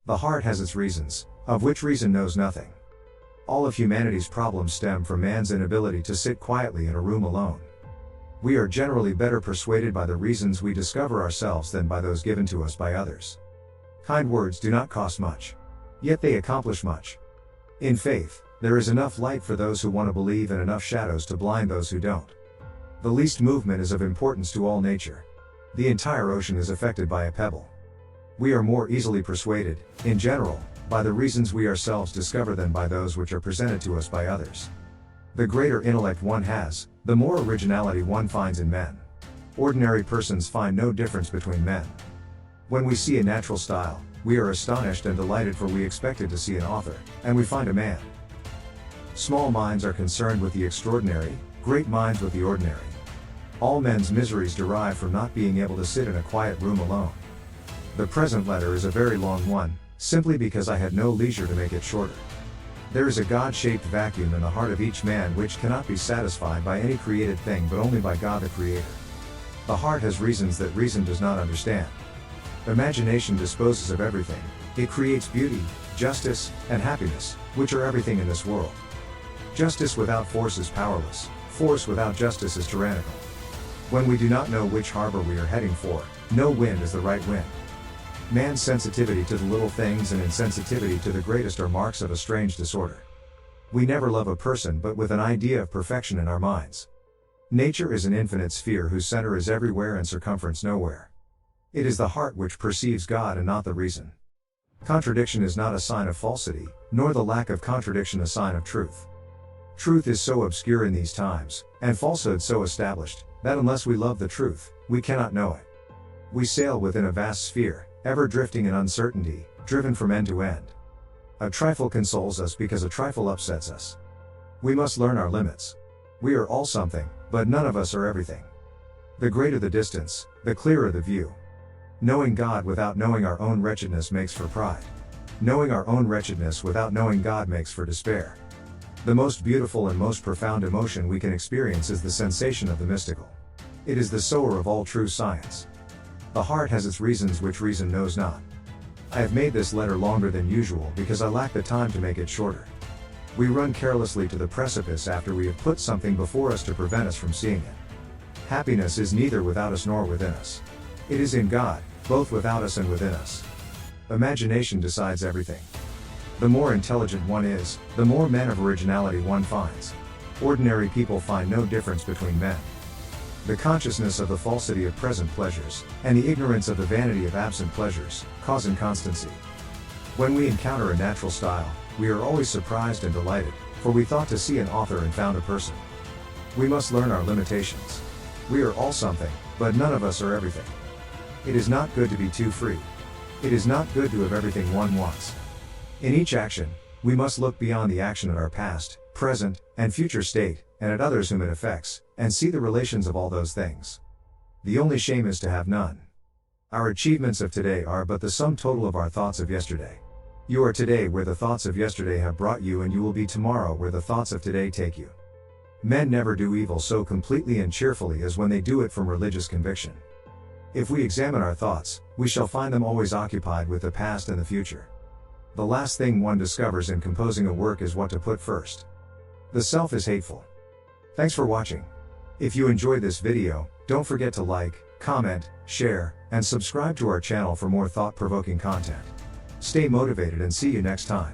The heart has its reasons, of which reason knows nothing. All of humanity's problems stem from man's inability to sit quietly in a room alone. We are generally better persuaded by the reasons we discover ourselves than by those given to us by others. Kind words do not cost much. Yet they accomplish much. In faith, there is enough light for those who want to believe and enough shadows to blind those who don't. The least movement is of importance to all nature. The entire ocean is affected by a pebble. We are more easily persuaded, in general, by the reasons we ourselves discover than by those which are presented to us by others. The greater intellect one has, the more originality one finds in men. Ordinary persons find no difference between men. When we see a natural style, we are astonished and delighted, for we expected to see an author, and we find a man. Small minds are concerned with the extraordinary, great minds with the ordinary. All men's miseries derive from not being able to sit in a quiet room alone. The present letter is a very long one, simply because I had no leisure to make it shorter. There is a God-shaped vacuum in the heart of each man which cannot be satisfied by any created thing but only by God the Creator. The heart has reasons that reason does not understand. Imagination disposes of everything. It creates beauty, justice, and happiness, which are everything in this world. Justice without force is powerless. Force without justice is tyrannical. When we do not know which harbor we are heading for, no wind is the right wind. Man's sensitivity to the little things and insensitivity to the greatest are marks of a strange disorder. We never love a person but with an idea of perfection in our minds. Nature is an infinite sphere whose center is everywhere and circumference nowhere. It is the heart which perceives God and not the reason. Contradiction is not a sign of falsity, nor the lack of contradiction a sign of truth. Truth is so obscure in these times, and falsehood so established, that unless we love the truth, we cannot know it. We sail within a vast sphere, ever drifting in uncertainty, driven from end to end. A trifle consoles us because a trifle upsets us. We must learn our limits. We are all something, but none of us are everything. The greater the distance, the clearer the view. Knowing God without knowing our own wretchedness makes for pride. Knowing our own wretchedness without knowing God makes for despair. The most beautiful and most profound emotion we can experience is the sensation of the mystical. It is the sower of all true science. The heart has its reasons which reason knows not. I have made this letter longer than usual because I lack the time to make it shorter. We run carelessly to the precipice after we have put something before us to prevent us from seeing it. Happiness is neither without us nor within us. It is in God, both without us and within us. Imagination decides everything. The more intelligent one is, the more men of originality one finds. Ordinary people find no difference between men. The consciousness of the falsity of present pleasures, and the ignorance of the vanity of absent pleasures, cause inconstancy. When we encounter a natural style, we are always surprised and delighted, for we thought to see an author and found a person. We must learn our limitations. We are all something, but none of us are everything. It is not good to be too free. It is not good to have everything one wants. In each action, we must look beyond the action at our past, present, and future state, and at others whom it affects, and see the relations of all those things. The only shame is to have none. Our achievements of today are but the sum total of our thoughts of yesterday. You are today where the thoughts of yesterday have brought you, and you will be tomorrow where the thoughts of today take you. Men never do evil so completely and cheerfully as when they do it from religious conviction. If we examine our thoughts, we shall find them always occupied with the past and the future. The last thing one discovers in composing a work is what to put first. The self is hateful. Thanks for watching. If you enjoyed this video, don't forget to like, comment, share, and subscribe to our channel for more thought-provoking content. Stay motivated and see you next time.